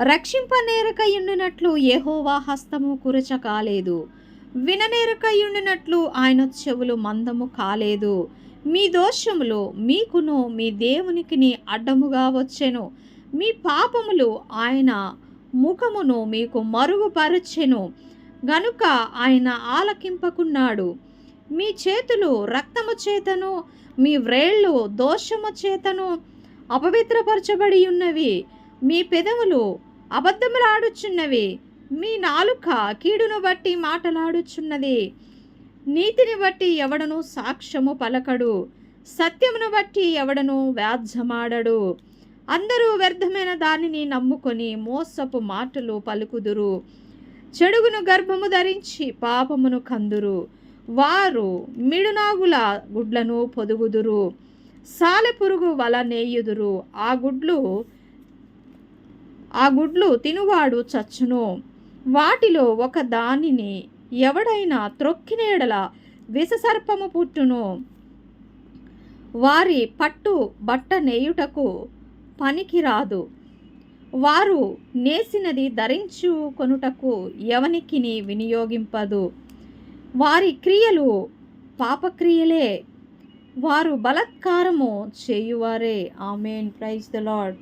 రక్షింపనేరకయుండునట్లు యెహోవా హస్తము కురచ కాలేదు, విననేరకయుండునట్లు ఆయన చెవులు మందము కాలేదు. మీ దోషములు మీకును మీ దేవునికిని అడ్డముగా వచ్చెను, మీ పాపములు ఆయన ముఖమును మీకు మరుగుపరచెను గనుక ఆయన ఆలకింపకున్నాడు. మీ చేతులు రక్తము చేతను మీ వ్రేళ్ళు దోషము చేతను అపవిత్రపరచబడి ఉన్నవి. మీ పెదవులు అబద్ధములాడుచున్నవి, మీ నాలుక కీడును బట్టి మాటలాడుచున్నది. నీతిని బట్టి ఎవడను సాక్ష్యము పలకడు, సత్యమును బట్టి ఎవడను వ్యాజ్యమాడడు. అందరూ వ్యర్థమైన దానిని నమ్ముకొని మోసపు మాటలు పలుకుదురు. చెడుగును గర్భము ధరించి పాపమును కందురు. వారు మిడునాగుల గుడ్లను పొదుగుదురు, సాలెపురుగు వల నేయుదురు. ఆ గుడ్లు తినువాడు చచ్చును. వాటిలో ఒక దానిని ఎవడైనా త్రొక్కిన ఎడల విషసర్పము పుట్టును. వారి పట్టు బట్ట నేయుటకు పనికిరాదు, వారు నేసినది ధరించుకొనుటకు ఎవనికిని వినియోగింపదు. వారి క్రియలు పాపక్రియలే, వారు బలాత్కారము చేయువారే. ఆమేన్. Praise the lord.